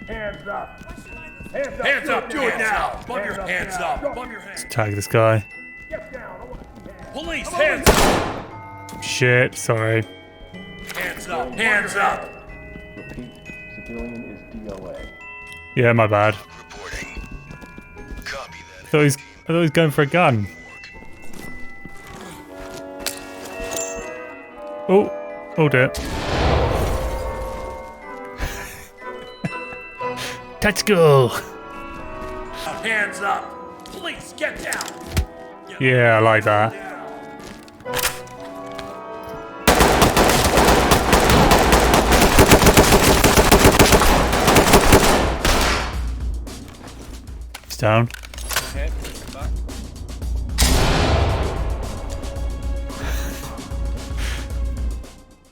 Hands up. Hands up, do it now. Bump your hands up. Bump your hands. Tag this guy. Get down. I want to see hands. Police, hands up. Shit, sorry. Hands up, hands up. Repeat, civilian is DOA. Yeah, my bad. Reporting. Copy that. I thought he was going for a gun. Oh dear. Tactical. Hands up. Police, get down. Yeah, I like that. He's down.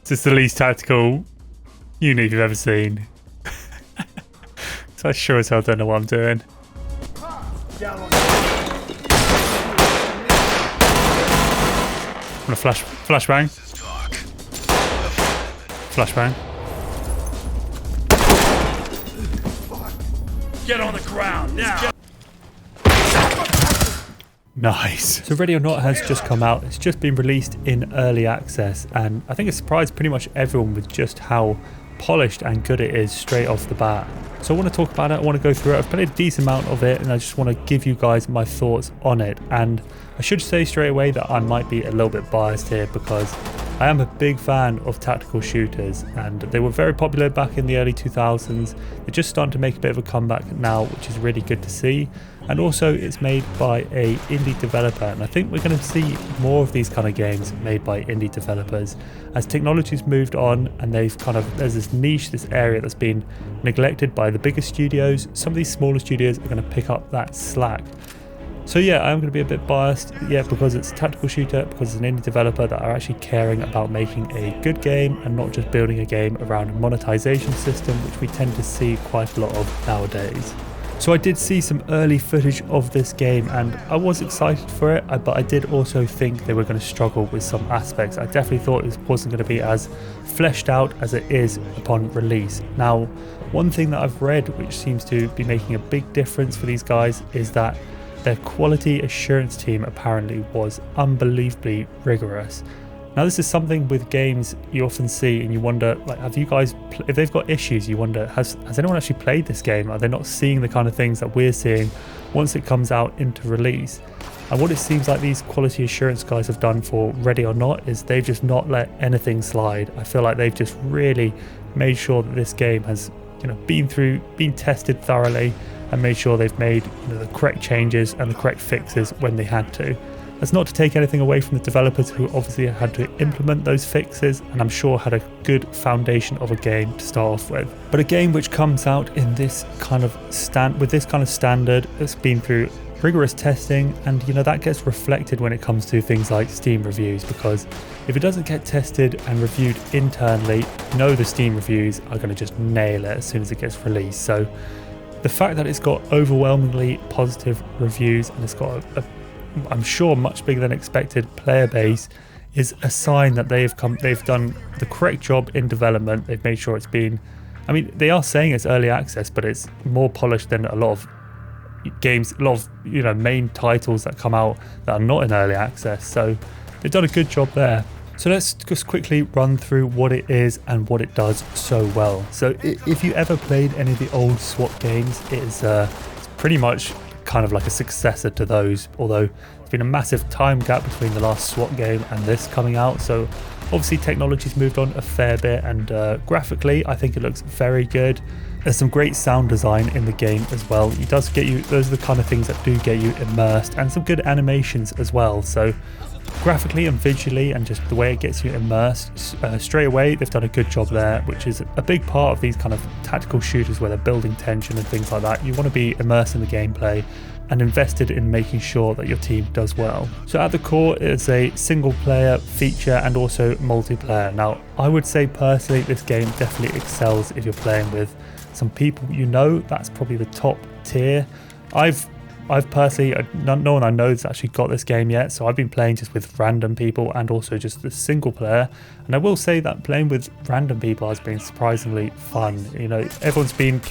This is the least tactical unit you've ever seen. So I sure as hell don't know what I'm doing. Down on I'm gonna flashbang. Flashbang. Get on the ground now. Nice. So Ready or Not has just come out. It's just been released in early access, and I think it surprised pretty much everyone with just how polished and good it is straight off the bat. So I want to talk about it, I want to go through it. I've played a decent amount of it and I just want to give you guys my thoughts on it. And I should say straight away that I might be a little bit biased here because I am a big fan of tactical shooters and they were very popular back in the early 2000s. They're just starting to make a bit of a comeback now, which is really good to see. And also it's made by a indie developer, and I think we're going to see more of these kind of games made by indie developers as technology's moved on and there's this niche, this area that's been neglected by the bigger studios. Some of these smaller studios are going to pick up that slack. So yeah, I'm going to be a bit biased, because it's a tactical shooter, because it's an indie developer that are actually caring about making a good game and not just building a game around a monetization system, which we tend to see quite a lot of nowadays. So I did see some early footage of this game and I was excited for it, but I did also think they were going to struggle with some aspects. I definitely thought it wasn't going to be as fleshed out as it is upon release. Now, one thing that I've read which seems to be making a big difference for these guys is that their quality assurance team apparently was unbelievably rigorous. Now this is something with games you often see and you wonder, like, have you guys, if they've got issues, you wonder, has anyone actually played this game? Are they not seeing the kind of things that we're seeing once it comes out into release? And what it seems like these quality assurance guys have done for Ready or Not is they've just not let anything slide. I feel like they've just really made sure that this game has, been tested thoroughly and made sure they've made the correct changes and the correct fixes when they had to. That's not to take anything away from the developers who obviously had to implement those fixes and I'm sure had a good foundation of a game to start off with. But a game which comes out in this kind of standard, it's been through rigorous testing and that gets reflected when it comes to things like Steam reviews, because if it doesn't get tested and reviewed internally, the Steam reviews are going to just nail it as soon as it gets released. So the fact that it's got overwhelmingly positive reviews and it's got I'm sure much bigger than expected player base is a sign that they've done the correct job in development. They've made sure it's been, they are saying it's early access, but it's more polished than a lot of games, a lot of main titles that come out that are not in early access. So they've done a good job there. So let's just quickly run through what it is and what it does so well. So if you ever played any of the old SWAT games, it's pretty much kind of like a successor to those, although there's been a massive time gap between the last SWAT game and this coming out. So obviously technology's moved on a fair bit and graphically I think it looks very good. There's some great sound design in the game as well. It does get you, those are the kind of things that do get you immersed, and some good animations as well. So graphically and visually and just the way it gets you immersed straight away, they've done a good job there, which is a big part of these kind of tactical shooters where they're building tension and things like that. You want to be immersed in the gameplay and invested in making sure that your team does well. So at the core it's a single player feature and also multiplayer. Now I would say personally this game definitely excels if you're playing with some people that's probably the top tier. I've I've personally, no one I know has actually got this game yet, so I've been playing just with random people and also just the single player. And I will say that playing with random people has been surprisingly fun. You know, everyone's been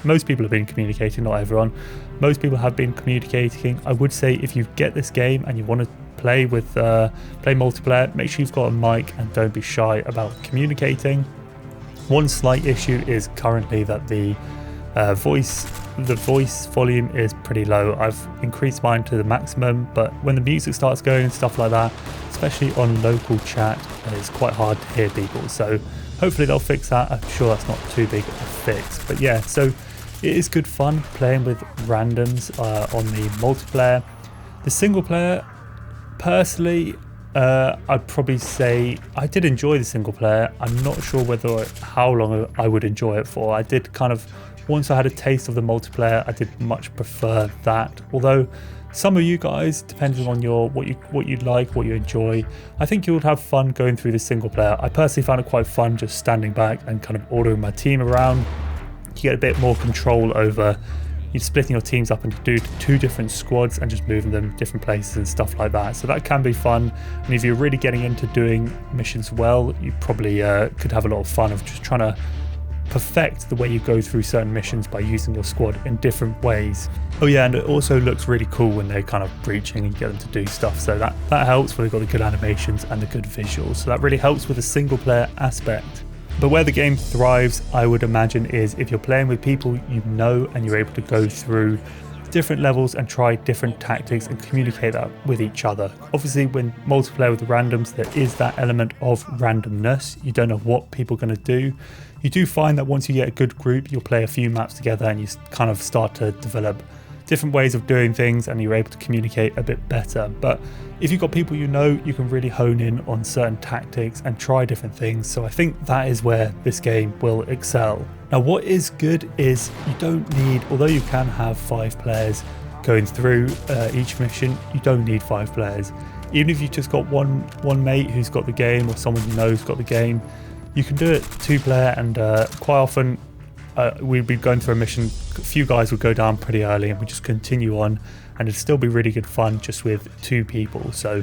most people have been communicating, not everyone. Most people have been communicating. I would say if you get this game and you want to play multiplayer, make sure you've got a mic and don't be shy about communicating. One slight issue is currently that the voice volume is pretty low. I've increased mine to the maximum, but when the music starts going and stuff like that, especially on local chat, it's quite hard to hear people. So hopefully they'll fix that. I'm sure that's not too big a fix. But yeah, so it is good fun playing with randoms on the multiplayer. The single player, personally, I'd probably say I did enjoy the single player. I'm not sure how long I would enjoy it for. I did kind of, once I had a taste of the multiplayer, I did much prefer that. Although some of you guys, depending on what you like, what you enjoy, I think you would have fun going through the single player. I personally found it quite fun just standing back and kind of ordering my team around. You get a bit more control over you're splitting your teams up into two different squads and just moving them different places and stuff like that. So that can be fun. And if you're really getting into doing missions well, you probably could have a lot of fun of just trying to perfect the way you go through certain missions by using your squad in different ways. Oh yeah, and it also looks really cool when they're kind of breaching and you get them to do stuff. So that helps when they've got the good animations and the good visuals. So that really helps with the single player aspect. But where the game thrives, I would imagine, is if you're playing with people you know and you're able to go through different levels and try different tactics and communicate that with each other. Obviously, when multiplayer with randoms, there is that element of randomness. You don't know what people are going to do. You do find that once you get a good group, you'll play a few maps together and you kind of start to develop different ways of doing things and you're able to communicate a bit better. But if you've got people you know, you can really hone in on certain tactics and try different things. So I think that is where this game will excel. Now, what is good is you don't need, although you can have 5 players going through each mission, you don't need 5 players. Even if you've just got one mate who's got the game or someone you know who's got the game, you can do it 2-player, and quite often we'd be going through a mission, a few guys would go down pretty early and we just continue on, and it'd still be really good fun just with 2 people. So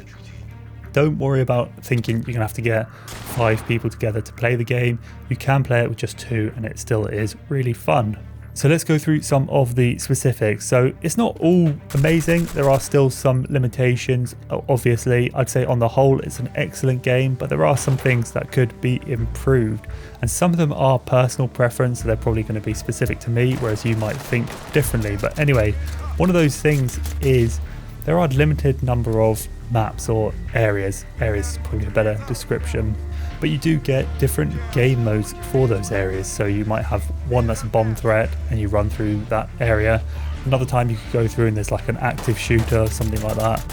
don't worry about thinking you're gonna have to get 5 people together to play the game. You can play it with just 2 and it still is really fun. So let's go through some of the specifics. So it's not all amazing. There are still some limitations. Obviously, I'd say on the whole, it's an excellent game, but there are some things that could be improved. And some of them are personal preference, so they're probably going to be specific to me, whereas you might think differently. But anyway, one of those things is there are a limited number of maps or areas. Areas is probably a better description. But you do get different game modes for those areas. So you might have one that's a bomb threat and you run through that area. Another time you could go through and there's like an active shooter or something like that.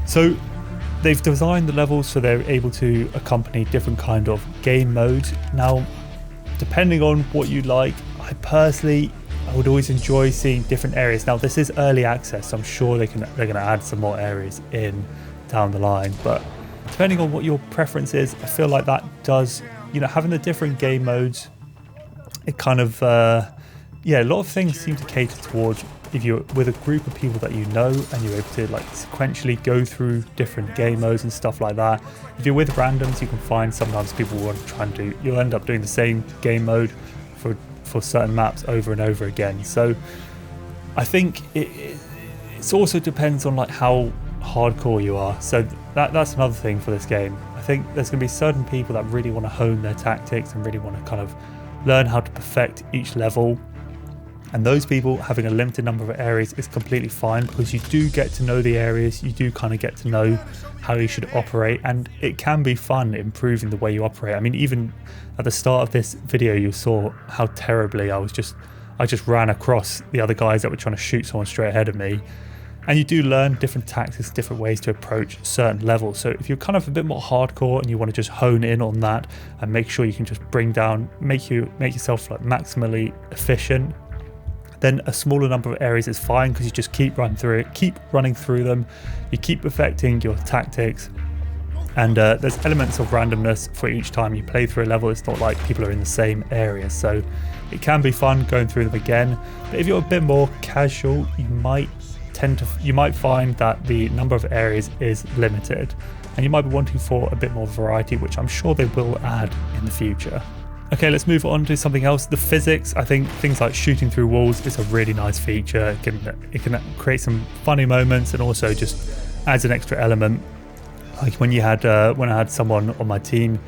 So they've designed the levels so they're able to accompany different kind of game modes. Now, depending on what you like, I would always enjoy seeing different areas. Now, this is early access, so I'm sure they're going to add some more areas in down the line. But depending on what your preference is, I feel like that does, having the different game modes, it kind of, a lot of things seem to cater towards if you're with a group of people that you know and you're able to like sequentially go through different game modes and stuff like that. If you're with randoms, you can find sometimes people want to try and you'll end up doing the same game mode for certain maps over and over again. So I think it also depends on like how hardcore you are. So that's another thing for this game. I think there's going to be certain people that really want to hone their tactics and really want to kind of learn how to perfect each level, and those people having a limited number of areas is completely fine, because you do get to know the areas, you do kind of get to know how you should operate, and it can be fun improving the way you operate. I mean, even at the start of this video you saw how terribly I just ran across the other guys that were trying to shoot someone straight ahead of me. And you do learn different tactics, different ways to approach certain levels. So if you're kind of a bit more hardcore and you want to just hone in on that and make sure you can just make yourself like maximally efficient, then a smaller number of areas is fine, because you just keep running through them, you keep perfecting your tactics, and there's elements of randomness for each time you play through a level. It's not like people are in the same area, so it can be fun going through them again. But if you're a bit more casual, you might you might find that the number of areas is limited, and you might be wanting for a bit more variety, which I'm sure they will add in the future. Okay, let's move on to something else. The physics. I think things like shooting through walls is a really nice feature. It can create some funny moments and also just adds an extra element. Like when I had someone on my team,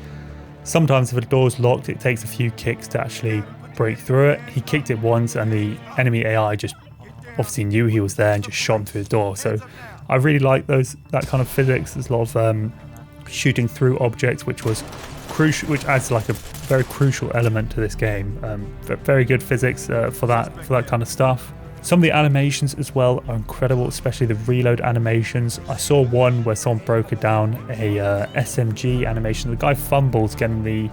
sometimes if a door's locked, it takes a few kicks to actually break through it. He kicked it once and the enemy AI just obviously knew he was there and just shot him through the door. So I really like that kind of physics. There's a lot of shooting through objects, which was crucial, which adds like a very crucial element to this game. Very good physics for that kind of stuff. Some of the animations as well are incredible, especially the reload animations. I saw one where someone broke it down, a SMG animation. The guy fumbles getting the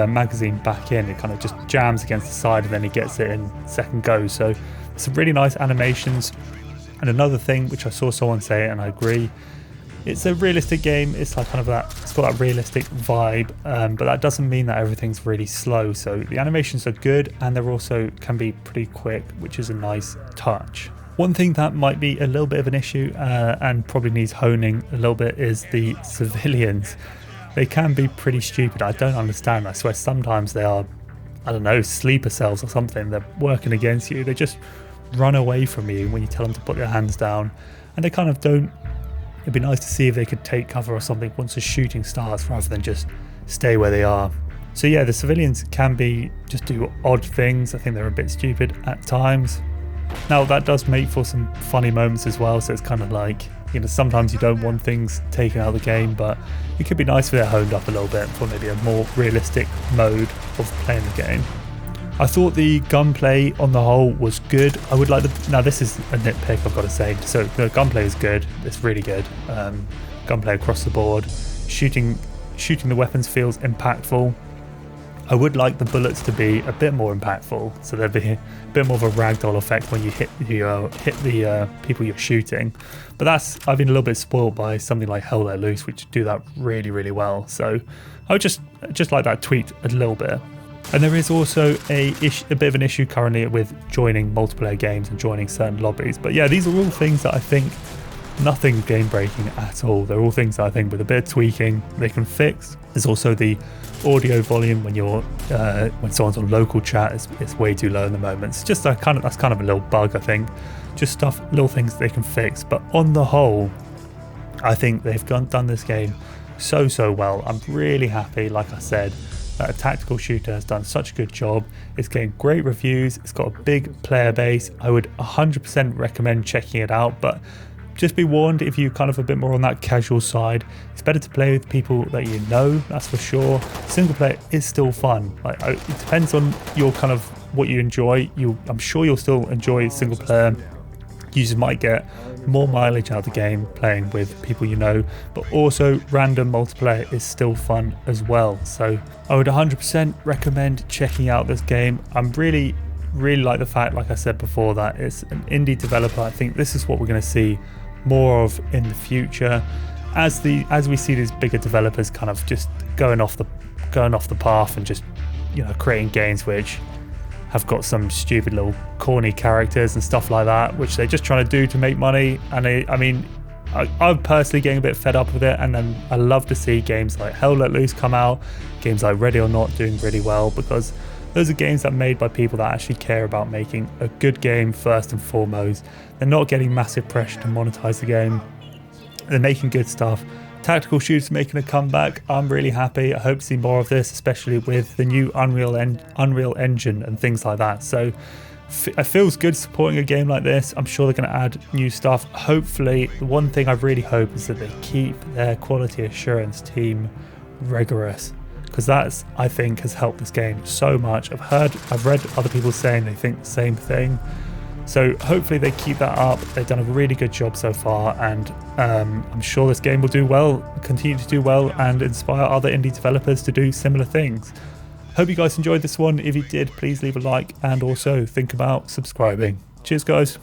magazine back in. It kind of just jams against the side and then he gets it in second go. So some really nice animations. And another thing which I saw someone say, and I agree, it's a realistic game. It's like kind of that, it's got that realistic vibe, but that doesn't mean that everything's really slow. So the animations are good and they're also can be pretty quick, which is a nice touch. One thing that might be a little bit of an issue and probably needs honing a little bit is the civilians. They can be pretty stupid. I don't understand. I swear sometimes they are, I don't know, sleeper cells or something. They're working against you. They just run away from you when you tell them to put their hands down, and they kind of don't. It'd be nice to see if they could take cover or something once the shooting starts rather than just stay where they are. So yeah, the civilians can just do odd things. I think they're a bit stupid at times. Now that does make for some funny moments as well. So it's kind of like, you know, sometimes you don't want things taken out of the game, but it could be nice if they're honed up a little bit for maybe a more realistic mode of playing the game. I thought the gunplay on the whole was good. I would like now this is a nitpick I've got to say. So the gunplay is good. It's really good. Gunplay across the board. Shooting the weapons feels impactful. I would like the bullets to be a bit more impactful, so there'd be a bit more of a ragdoll effect when you hit the people you're shooting. But I've been a little bit spoiled by something like Hell Let Loose, which do that really, really well. So I would just like that tweaked a little bit. And there is also a bit of an issue currently with joining multiplayer games and joining certain lobbies. But yeah, these are all things that I think nothing game breaking at all. They're all things that I think with a bit of tweaking they can fix. There's also the audio volume when someone's on local chat it's way too low in the moment. It's just that's kind of a little bug, I think. Just little things they can fix. But on the whole, I think they've done this game so well. I'm really happy, like I said, that a tactical shooter has done such a good job. It's getting great reviews. It's got a big player base. I would 100% recommend checking it out, but just be warned, if you're kind of a bit more on that casual side, it's better to play with people that you know, that's for sure. Single player is still fun. Like, it depends on your kind of what you enjoy. I'm sure you'll still enjoy single player. You just might get more mileage out of the game playing with people you know, but also random multiplayer is still fun as well. So I would 100% recommend checking out this game. I'm really like the fact, like I said before, that it's an indie developer. I think this is what we're going to see more of in the future as we see these bigger developers kind of just going off the path and just, you know, creating games which have got some stupid little corny characters and stuff like that, which they're just trying to do to make money. And I'm personally getting a bit fed up with it, and then I love to see games like Hell Let Loose come out, games like Ready or Not doing really well, because those are games that are made by people that actually care about making a good game first and foremost. They're not getting massive pressure to monetize the game. They're making good stuff. Tactical shooters making a comeback. I'm really happy. I hope to see more of this, especially with the new Unreal Engine and things like that. So it feels good supporting a game like this. I'm sure they're going to add new stuff. Hopefully, the one thing I really hope is that they keep their quality assurance team rigorous, because that's, I think, has helped this game so much. I've read other people saying they think the same thing. So hopefully they keep that up. They've done a really good job so far, and I'm sure this game will do well, continue to do well, and inspire other indie developers to do similar things. Hope you guys enjoyed this one. If you did, please leave a like and also think about subscribing. Cheers, guys.